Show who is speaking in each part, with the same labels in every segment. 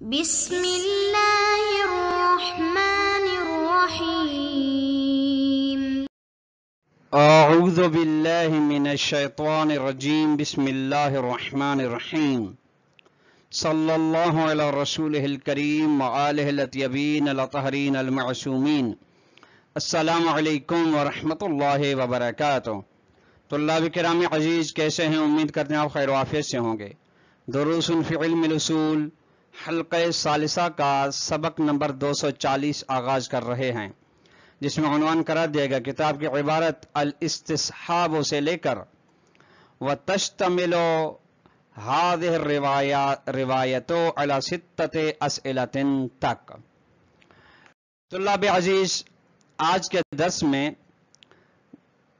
Speaker 1: بسم اللہ الرحمن الرحیم
Speaker 2: اعوذ باللہ من الشیطان الرجیم بسم اللہ الرحمن الرحیم صلی اللہ علی رسولہ الکریم وآلہ الاطیبین الاطہرین المعصومین السلام علیکم ورحمۃ اللہ وبرکاتہ۔ طلاب کرام عزیز، کیسے ہیں؟ امید کرتے ہیں آپ خیر و عافیت سے ہوں گے۔ دروس فی علم الاصول حلقہ ثالثہ کا سبق نمبر 240 آغاز کر رہے ہیں، جس میں عنوان قرار دیا گیا کتاب کی عبارت الاستصحاب سے لے کر وتشتمل هذه الروایت علی 6 اسئلۃ تک۔ طلاب عزیز، آج کے درس میں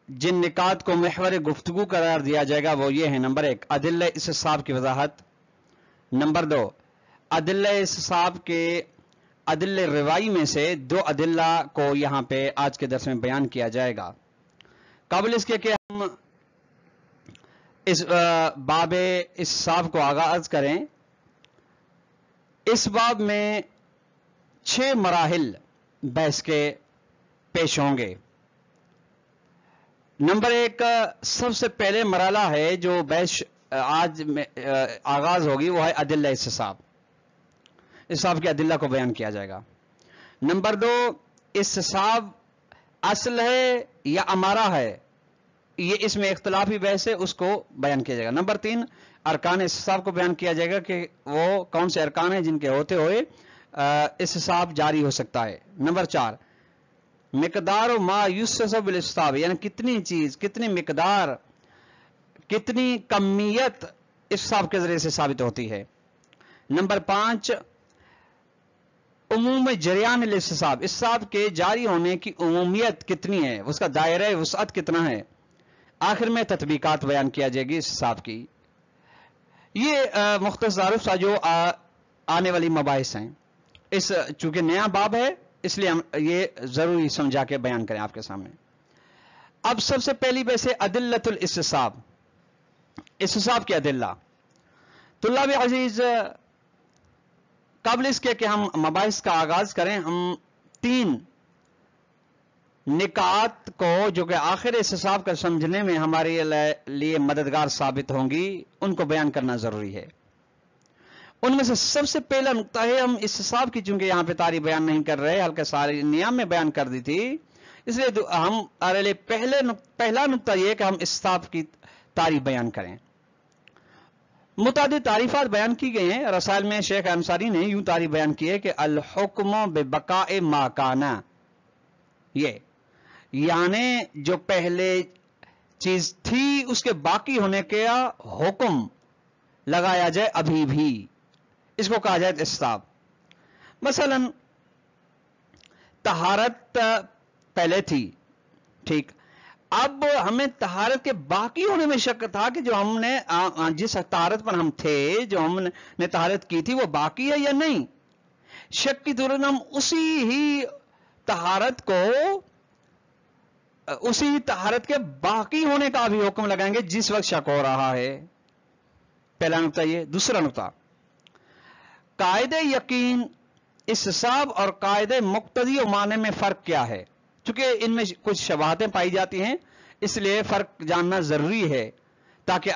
Speaker 2: جن نکات کو محور گفتگو قرار دیا جائے گا وہ یہ ہیں: نمبر 1، ادلہ استصحاب کی وضاحت۔ نمبر 2، ادلہ استصحاب کے ادلہ روائی میں سے 2 ادلہ کو یہاں پہ آج کے درس میں بیان کیا جائے گا۔ قبل اس کے کہ ہم اس باب استصحاب کو آغاز کریں، اس باب میں 6 مراحل بحث کے پیش ہوں گے۔ نمبر 1، سب سے پہلے مرحلہ ہے جو بحث آج میں آغاز ہوگی، وہ ہے ادلہ استصحاب۔ استصحاب کے ادلہ کو بیان کیا جائے گا۔ نمبر 2، استصحاب اصل ہے یا امارہ ہے، یہ اس میں اختلافی بحث ہے، اس کو بیان کیا جائے گا۔ نمبر 3، ارکان استصحاب کو بیان کیا جائے گا کہ وہ کون سے ارکان ہیں جن کے ہوتے ہوئے استصحاب جاری ہو سکتا ہے۔ نمبر 4، مقدار و ما یستصحب بالاستصحاب، یعنی کتنی چیز، کتنی مقدار، کتنی کمیت استصحاب کے ذریعے سے ثابت ہوتی ہے۔ نمبر 5، عموم جریان الاستصحاب، استصحاب کے جاری ہونے کی عمومیت کتنی ہے، اس کا دائرہ وسعت کتنا ہے۔ آخر میں تطبیقات بیان کیا جائے گی استصحاب کی۔ یہ مختصر سا جو آنے والی مباحث ہیں، اس چونکہ نیا باب ہے اس لیے ہم یہ ضروری سمجھا کے بیان کریں آپ کے سامنے۔ اب سب سے پہلی بحث ہے ادلۃ الاستصحاب، استصحاب کے ادلہ۔ طلاب عزیز، قبل اس کے کہ ہم مباحث کا آغاز کریں، ہم 3 نکات کو جو کہ آخر استصحاب کا سمجھنے میں ہمارے لیے مددگار ثابت ہوں گی، ان کو بیان کرنا ضروری ہے۔ ان میں سے سب سے پہلا نقطہ ہے، ہم استصحاب کی چونکہ یہاں پہ تعریف بیان نہیں کر رہے، ہلکہ ساری نیام میں بیان کر دی تھی، اس لیے ہم پہلا نقطہ یہ ہے کہ ہم استصحاب کی تعریف بیان کریں۔ متعدد تعریفات بیان کی گئی ہیں، رسائل میں شیخ انصاری نے یوں تعریف بیان کی ہے کہ الحکم ببقاء ما کان، یہ یعنی جو پہلے چیز تھی اس کے باقی ہونے کا حکم لگایا جائے ابھی بھی، اس کو کہا جائے استصحاب۔ مثلا طہارت پہلے تھی، ٹھیک، اب ہمیں طہارت کے باقی ہونے میں شک تھا کہ جو ہم نے جس طہارت پر ہم تھے، جو ہم نے طہارت کی تھی وہ باقی ہے یا نہیں۔ شک کی صورت میں ہم اسی ہی طہارت کے باقی ہونے کا بھی حکم لگائیں گے جس وقت شک ہو رہا ہے۔ پہلا نقطہ یہ۔ دوسرا نقطہ، قاعدہ یقین، استصحاب اور قاعدہ مقتضی و مانع میں فرق کیا ہے؟ چونکہ ان میں کچھ شباہتیں پائی جاتی ہیں، اس لیے فرق جاننا ضروری ہے تاکہ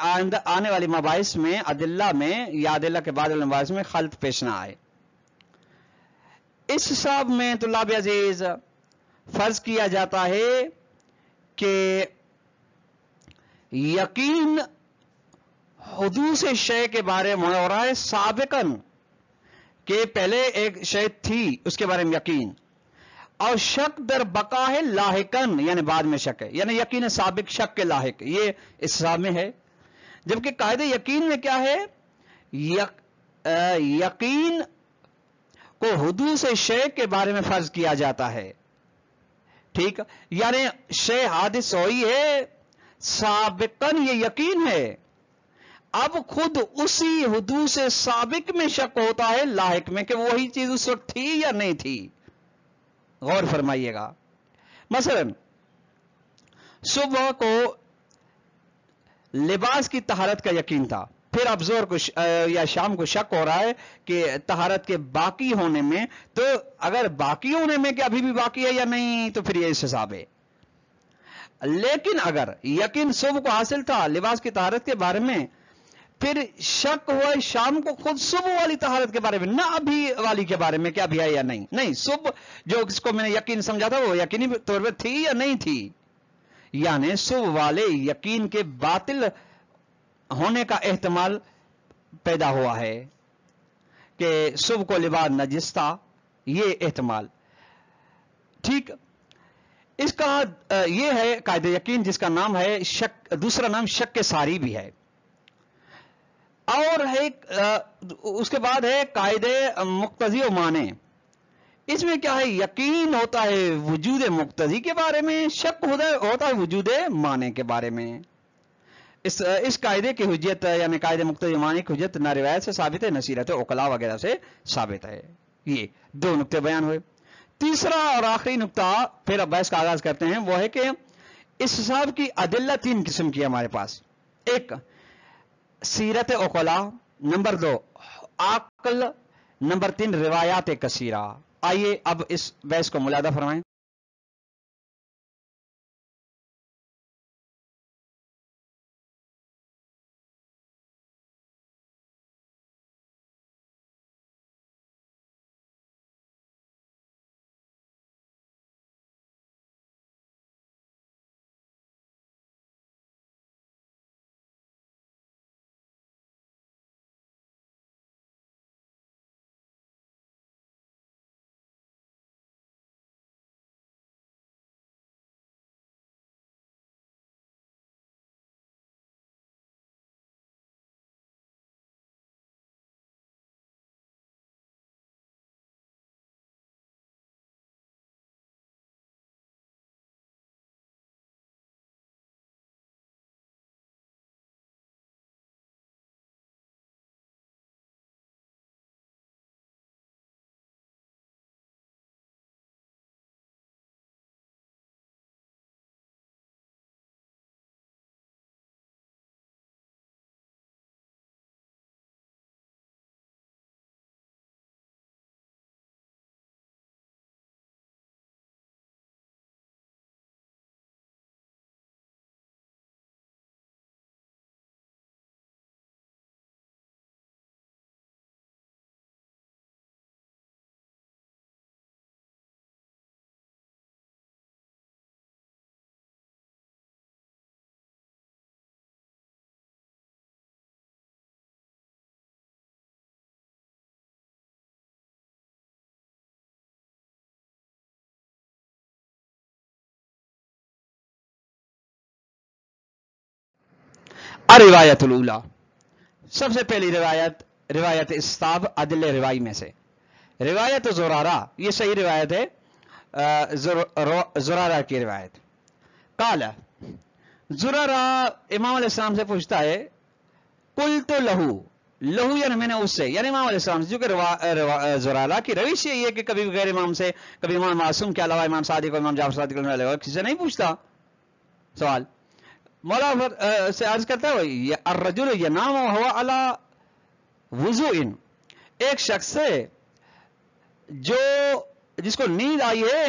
Speaker 2: آنے والی مباحث میں ادلہ میں یا ادلہ کے بعد مباحث میں خلط پیش نہ آئے۔ استصحاب میں طلاب عزیز فرض کیا جاتا ہے کہ یقین حدوث شے کے بارے میں ہو رہا ہے سابقاً، کہ پہلے ایک شے تھی اس کے بارے میں یقین، اور شک در بقا ہے لاحقاً، یعنی بعد میں شک ہے، یعنی یقین سابق شک کے لاحق، یہ استصحاب میں ہے۔ جبکہ قاعدہ یقین میں کیا ہے؟ یقین کو حدوث شے کے بارے میں فرض کیا جاتا ہے، ٹھیک، یعنی شے حادث ہوئی ہے، سابقاً یہ یقین ہے، اب خود اسی حدوث سابق میں شک ہوتا ہے لاحق میں کہ وہی چیز اس وقت تھی یا نہیں تھی۔ غور فرمائیے گا۔ مثلا صبح کو لباس کی طہارت کا یقین تھا، پھر اب زور کو یا شام کو شک ہو رہا ہے کہ طہارت کے باقی ہونے میں، تو اگر باقی ہونے میں کہ ابھی بھی باقی ہے یا نہیں، تو پھر یہ اس حساب ہے. لیکن اگر یقین صبح کو حاصل تھا لباس کی طہارت کے بارے میں، پھر شک ہوا شام کو خود صبح والی طہارت کے بارے میں، نہ ابھی والی کے بارے میں کہ ابھی ہے یا نہیں. نہیں، صبح جو اس کو میں نے یقین سمجھا تھا وہ یقینی طور پہ تھی یا نہیں تھی، یعنی صبح والے یقین کے باطل ہونے کا احتمال پیدا ہوا ہے کہ صبح کو لباس نجس تھا، یہ احتمال. ٹھیک، اس کا یہ ہے قاعدہ یقین، جس کا نام ہے شک، دوسرا نام شک ساری بھی ہے. اور ہے اس کے بعد ہے قاعدہ مقتضی و مانع. اس میں کیا ہے، یقین ہوتا ہے وجود مقتضی کے بارے میں، شک ہوتا ہے وجود مانع کے بارے میں. اس قاعدے کی حجت یعنی قاعدہ مقتضی و مانع کی حجت نہ روایت سے ثابت ہے، نہ سیرت عقلاء وغیرہ سے ثابت ہے. یہ دو نقطے بیان ہوئے. تیسرا اور آخری نقطہ پھر اب بحث کا آغاز کرتے ہیں، وہ ہے کہ اس حساب کی ادلہ تین قسم کی ہے ہمارے پاس. ایک سیرت عقلاء، نمبر دو عقل، نمبر تین روایات کثیرہ. آئیے اب اس بحث کو ملاحظہ فرمائیں. روایت الاولی، سب سے پہلی روایت استاب عدل روائی میں سے روایت زرارہ، یہ صحیح روایت ہے، زرارہ کی روایت. قال زرارہ امام علیہ السلام سے پوچھتا ہے، قلت لہو یعنی میں نے اس سے، یعنی امام علیہ السلام سے، جو کہ زرارہ کی روش یہ ہے کہ کبھی غیر امام سے، کبھی امام معصوم کے علاوہ امام صادق اور امام جعفر صادق علیہ کسی سے نہیں پوچھتا سوال. مولا سے عرض کرتا ہے، الرجل ینام وهو علی وضوء، ایک شخص سے جو جس کو نیند آئی ہے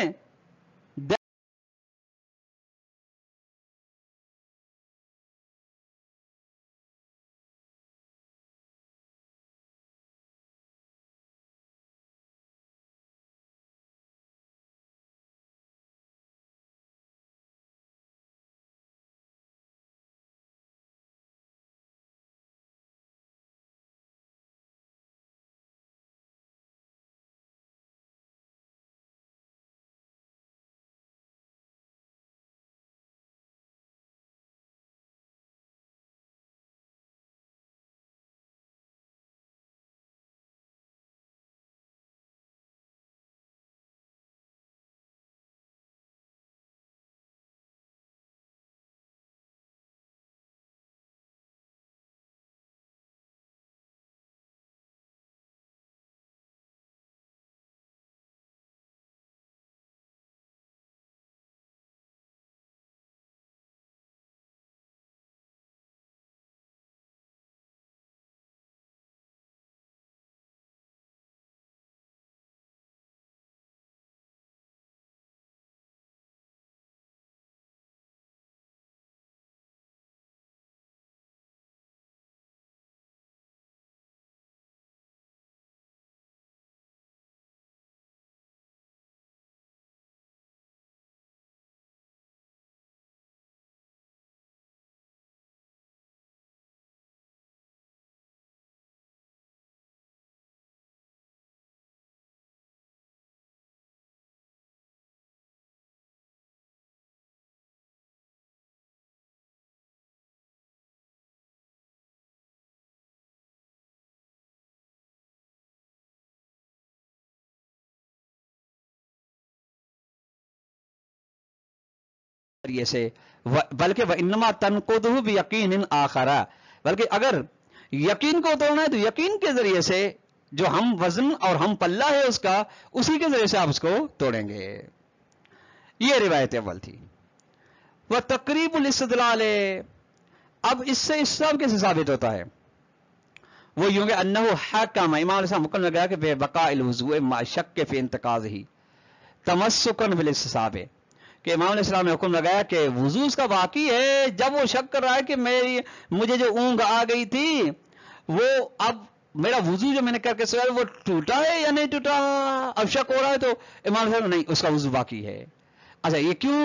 Speaker 2: ذریعے سے بلکہ وَإِنَّمَا تَنْقُضُهُ بِيَقِينٍ آخَرَ، بلکہ اگر یقین کو توڑنا ہے تو یقین کے ذریعے سے جو ہم وزن اور ہم پلہ ہے اس کا، اسی کے ذریعے سے آپ اس کو توڑیں گے۔ یہ روایت اول تھی۔ وَتَقْرِيبُ الْإِسْتِدْلَالِ، اب اس سے اس سب کیسے ثابت ہوتا ہے؟ وہ یوں کہ انہو حکم، امام علیہ السلام حکم لگایا کہ بے بقاء الوضوء مع شک فی انتقاضہ تمسکن بالاستصحاب، کہ امام علیہ السلام نے حکم لگایا کہ وضو اس کا باقی ہے جب وہ شک کر رہا ہے کہ مجھے جو اونگ آ گئی تھی وہ اب میرا وضو جو میں نے کر کے سویا وہ ٹوٹا ہے یا نہیں ٹوٹا، اب شک ہو رہا ہے تو امام علیہ السلام نہیں، اس کا وضو باقی ہے۔ اچھا یہ کیوں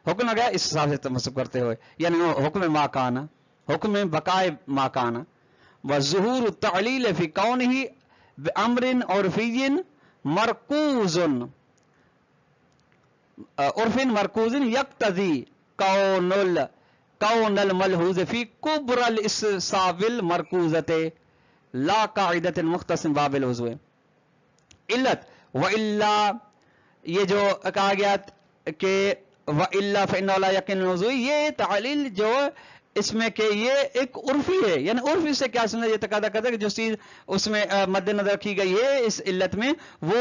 Speaker 2: حکم لگایا؟ اس حساب سے تمسک کرتے ہوئے، یعنی حکم ما کانا، حکم بقائے ما کانا وظہور التعلیل فی کونہ بامر عرفی مرکوز یقتضی کون الملحوظ فی کبر الاستصحاب المرکوزۃ لا قاعدۃ مختص باب الوضوء علت وَإِلَّا، یہ جو کہا گیا کہ وَإِلَّا فَإِنَّهُ لَا يَقِنُ الْوُضُوء، یہ تعلیل جو اس میں کہ یہ ایک عرفی ہے، یعنی عرفی سے کیا سمجھا، یہ تقاضا کرتا ہے کہ جو چیز اس میں مد نظر رکھی گئی ہے اس علت میں وہ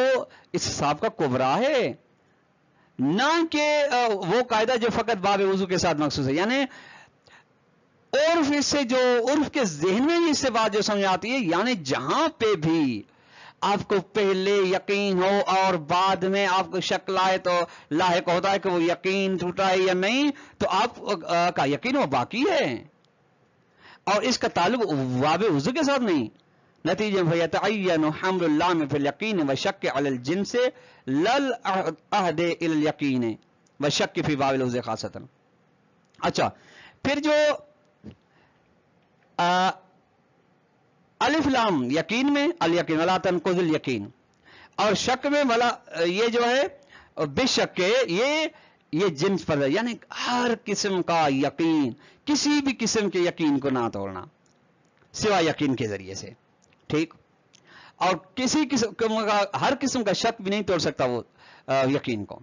Speaker 2: استصحاب کا کبرا ہے، نہ کہ وہ قاعدہ جو فقط باب وضو کے ساتھ مخصوص ہے۔ یعنی عرف سے جو عرف کے ذہن میں اس سے بات جو سمجھ آتی ہے، یعنی جہاں پہ بھی آپ کو پہلے یقین ہو اور بعد میں آپ کو شک لاحق ہوتا ہے کہ وہ یقین ٹوٹا ہے یا نہیں، تو آپ کا یقین وہ باقی ہے اور اس کا تعلق باب وضو کے ساتھ نہیں۔ نتیجہ فَيَتَعَيَّنُ حَمْلُ اللَّامِ فِي الْيَقِينِ وَالشَّكِّ عَلَى الْجِنْسِ لَلْعَهْدِ إِلَى الْيَقِينِ وَالشَّكِّ فِي بَابِ الْوُضُوءِ خاصةً۔ اچھا پھر جو الف لام یقین میں الیقین ولا تنقض الیقین، اور شک میں ولا، یہ جو ہے بے شک یہ جنس پر ہے، یعنی ہر قسم کا یقین، کسی بھی قسم کے یقین کو نہ توڑنا سوائے یقین کے ذریعے سے، ٹھیک، اور کسی قسم کا ہر قسم کا شک بھی نہیں توڑ سکتا وہ یقین کو۔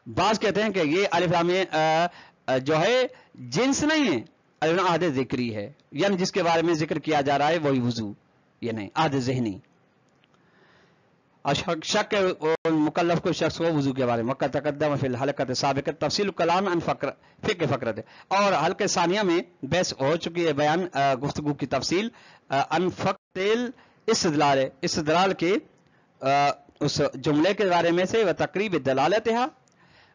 Speaker 2: بعض کہتے ہیں کہ یہ الف لام جو ہے جنس نہیں ہے، عہد ذکری ہے، یعنی جس کے بارے میں ذکر کیا جا رہا ہے وہی وضو، یہ نہیں عہد ذہنی، اور شک مکلف کو شخص کو وضو کے بارے میں وقت تقدم فی الحلقۃ السابقۃ تفصیل کلام عن فقہ فقرۃ، اور حلقہ ثانیہ میں بحث ہو چکی ہے، بیان گفتگو کی تفصیل عن فقہ استدلال کے اس جملے کے بارے میں سے، و تقریب دلالتها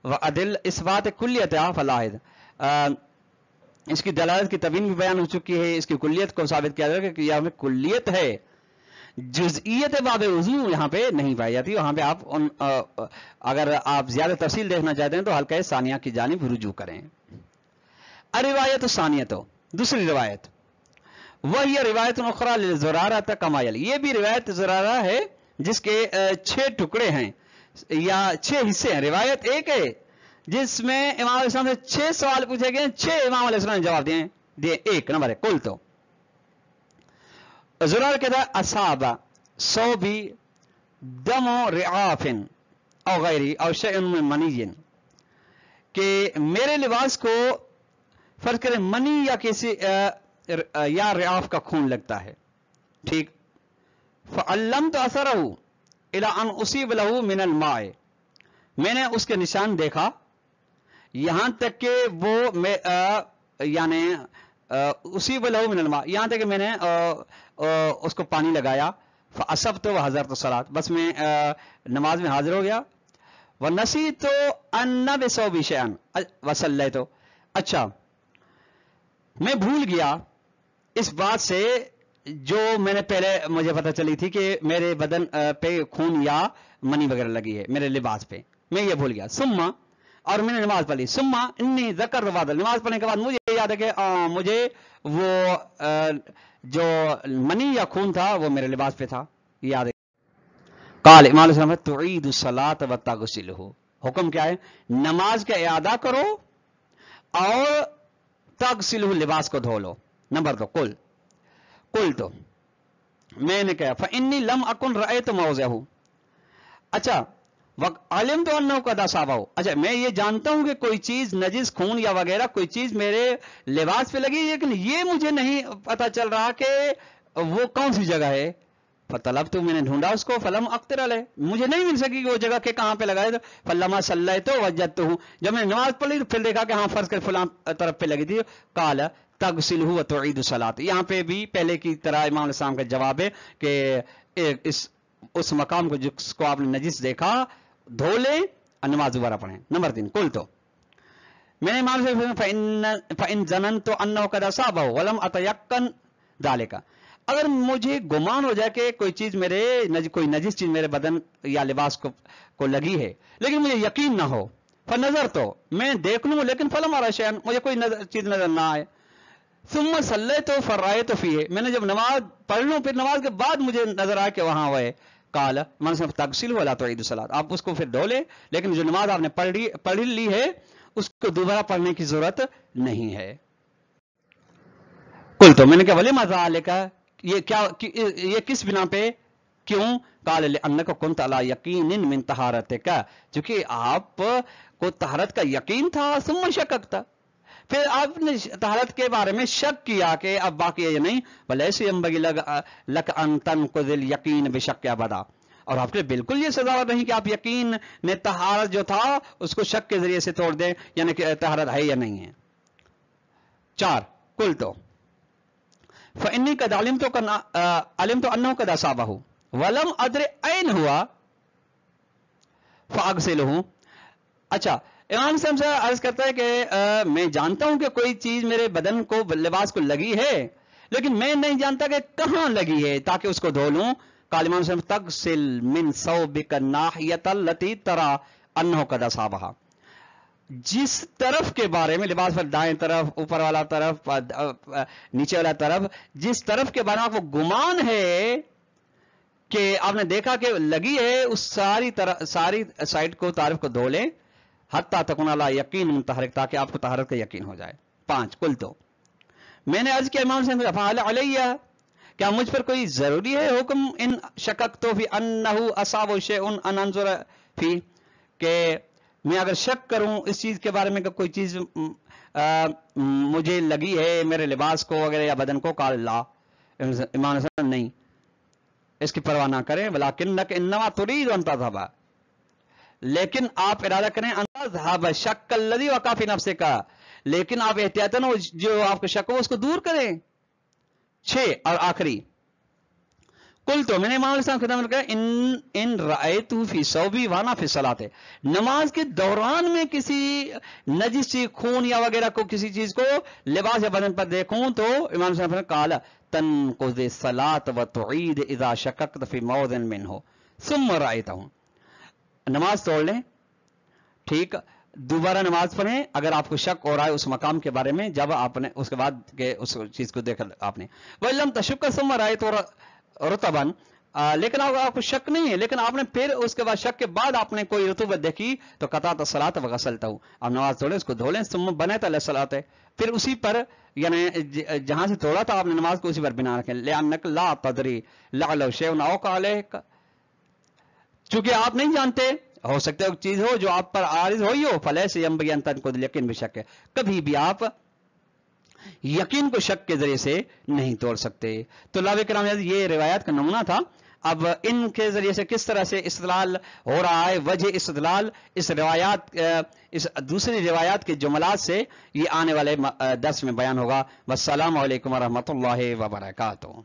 Speaker 2: و عدل اثبات کلیتها فلاحظ، اس کی دلالت کی تبیین بھی بیان ہو چکی ہے، اس کی کلیت کو ثابت کیا جائے گا کہ یہاں میں کلیت ہے، جزئیت باب وضو یہاں پہ نہیں پائی جاتی۔ وہاں پہ آپ اگر آپ زیادہ تفصیل دیکھنا چاہتے ہیں تو حلقہ ثانیہ کی جانب رجوع کریں۔ الروایت الثانیۃ، دوسری روایت، وہی روایت اخری لزرارہ کما یلی، یہ بھی روایت زرارہ ہے جس کے 6 ٹکڑے ہیں یا 6 حصے ہیں۔ روایت ایک ہے جس میں امام علیہ السلام سے 6 سوال پوچھے گئے، 6 امام علیہ السلام نے جواب دیے۔ ایک نمبر ہے کل تو زرار کہتا ہے اصاب صوبی دم رعاف او غیری او شیء من منی، کہ میرے لباس کو فرض کریں منی یا کسی یا رعاف کا خون لگتا ہے، ٹھیک، فعلمت اثرہ الی ان اصیب له من الماء، میں نے اس کے نشان دیکھا یہاں تک کہ وہ یعنی اصیب له من الماء، یہاں تک کہ میں نے اس کو پانی لگایا، فاصبت وحضرت الصلاۃ، بس میں نماز میں حاضر ہو گیا، ونسیت ان بثوبی شیئا وصلیت، اچھا میں بھول گیا اس بات سے جو میں نے پہلے مجھے پتہ چلی تھی کہ میرے بدن پہ خون یا منی وغیرہ لگی ہے میرے لباس پہ، میں یہ بھول گیا، ثم، اور میں نے نماز پڑھ لی، ثم انی ذکرت بعد، نماز پڑھنے کے بعد مجھے یاد ہے کہ مجھے وہ جو منی یا خون تھا وہ میرے لباس پہ تھا، یاد ہے۔ قال امام علیہ السلام تعید الصلاۃ وتغسلہ، حکم کیا ہے؟ نماز کا اعادہ کرو اور تغسلہ، لباس کو دھو لو۔ نمبر 2 قل تو میں نے کہا فانی لم اکن رأیت موضعہ، اچھا علم تو انہو قد اصابہ، اچھا میں یہ جانتا ہوں کہ کوئی چیز نجس خون یا وغیرہ کوئی چیز میرے لباس پہ لگی، لیکن یہ مجھے نہیں پتا چل رہا کہ وہ کون سی جگہ ہے. فطلبت، میں نے ڈھونڈا اس کو، فلم اقتر علیہ، مجھے نہیں مل سکی کہ وہ جگہ کہ کہاں پہ لگائے. فلما صلیت وجدتہ، جب میں نے نماز پڑھ لی تو پھر دیکھا کہ ہاں فرض کر فلاں طرف پہ لگی تھی. قال تغسلہ وتعید الصلاۃ، یہاں پہ بھی پہلے کی طرح امام علیہ السلام کا جواب ہے کہ اس مقام کو جس کو آپ نے نجس دیکھا دھو لیں اور نماز دوبارہ پڑھیں. نمبر 3 قلت، میں نے امام سے فإن ظننت انه قد اصابه ولم اتيقن ذلك، اگر مجھے گمان ہو جائے کہ کوئی چیز کوئی نجس چیز میرے بدن یا لباس کو لگی ہے لیکن مجھے یقین نہ ہو، فنظر تو میں دیکھ لوں لیکن فلم ارى شيئا، مجھے کوئی چیز نظر نہ آئے. ثم صلیت فرأیت فیہ، میں نے جب نماز پڑھ لوں پھر نماز کے بعد مجھے نظر آئے کہ وہاں وہ ہے. قال من صرف تغسل ولا تعید الصلاۃ، آپ اس کو پھر دھو لیں لیکن جو نماز آپ نے پڑھ لی ہے اس کو دوبارہ پڑھنے کی ضرورت نہیں ہے. قلت، میں نے کہا ولی ماذا ذالک، یہ کس بنا پہ، کیوں؟ قال لانک کنت علی یقین من طہارتک، چونکہ آپ کو طہارت کا یقین تھا. ثم شککت، پھر آپ نے طہارت کے بارے میں شک کیا کہ اب باقی ہے یا نہیں. ولیس ینبغی لک ان تنقض الیقین بشک ابدا، اور آپ کے بالکل یہ سزا نہیں کہ آپ یقین نے طہارت جو تھا اس کو شک کے ذریعے سے توڑ دیں، یعنی کہ طہارت ہے یا نہیں ہے. 4 قلت فإنی قد علمت انه قد اصابہ ولم ادر این ہوا فاغسلہ. اچھا امام صاحب سے عرض کرتا ہے کہ میں جانتا ہوں کہ کوئی چیز میرے بدن کو لباس کو لگی ہے لیکن میں نہیں جانتا کہ کہاں لگی ہے تاکہ اس کو دھو لوں. قال امام صاحب تغسل من ثوبک الناحیۃ التی ترى انه قد اصابہ، جس طرف کے بارے میں لباس پر دائیں طرف، اوپر والا طرف، نیچے والا طرف، جس طرف کے بارے میں آپ کو گمان ہے کہ آپ نے دیکھا کہ لگی ہے، اس ساری سائڈ کو طرف کو دھو لیں حتی تکون علی یقین من طہارتک، تاکہ آپ کو طہارت کا یقین ہو جائے. 5 قلت، میں نے عرض کیا امام سے فعل علیہ، کیا مجھ پر کوئی ضروری ہے حکم ان شککت فی انہ اصاب شیء ان انظر فی، کہ میں اگر شک کروں اس چیز کے بارے میں کہ کوئی چیز مجھے لگی ہے میرے لباس کو وغیرہ یا بدن کو. قال لا، امام حسن نہیں، اس کی پرواہ نہ کریں. ولکنک انما ترید ان تذهب، لیکن آپ ارادہ کریں ان تذهب شک الذی وقع فی نفسک، لیکن آپ احتیاطاً جو آپ کو شک ہو اس کو دور کریں. 6 اور آخری قلت، میں نے امام علیہ السلام خدمت میں کہا ان رأیت فی ثوبی وانا فی الصلاۃ، نماز کے دوران میں کسی نجس چیز خون یا وغیرہ کو کسی چیز کو لباس یا بدن پر دیکھوں تو امام صاحب نے قال تنقض الصلاۃ وتعید اذا شککت فی موضع منہ ثم رأیتہ، نماز توڑ لیں، ٹھیک، دوبارہ نماز پڑھیں اگر آپ کو شک ہو رہا ہے اس مقام کے بارے میں جب آپ نے اس کے بعد کہ اس چیز کو دیکھا آپ نے. وَإِن تَشُكَّ ثُمَّ رَأَيْتَ رُطَبًا، لیکن آپ کو شک نہیں ہے لیکن آپ نے پھر اس کے بعد شک کے بعد آپ نے کوئی رطوبت دیکھی تو قطعت الصلاۃ وغسلتہ، آپ نماز توڑیں اس کو دھو لیں. ثم بنیت علی الصلاۃ، پھر اسی پر یعنی جہاں سے توڑا تھا آپ نے نماز کو اسی پر بنا رکھیں. لأنک لا تدری لعل شیء اوقع علیک، چونکہ آپ نہیں جانتے ہو سکتا ہے ایک چیز ہو جو آپ پر عارض ہوئی ہو. فلیس ینبغی ان تنقض الیقین بشک، کبھی بھی آپ یقین کو شک کے ذریعے سے نہیں توڑ سکتے. تو طلاب کرام یہ روایات کا نمونہ تھا. اب ان کے ذریعے سے کس طرح سے استدلال ہو رہا ہے، وجہ استدلال اس روایات اس دوسری روایات کے جملات سے یہ آنے والے درس میں بیان ہوگا. والسلام علیکم ورحمۃ اللہ وبرکاتہ.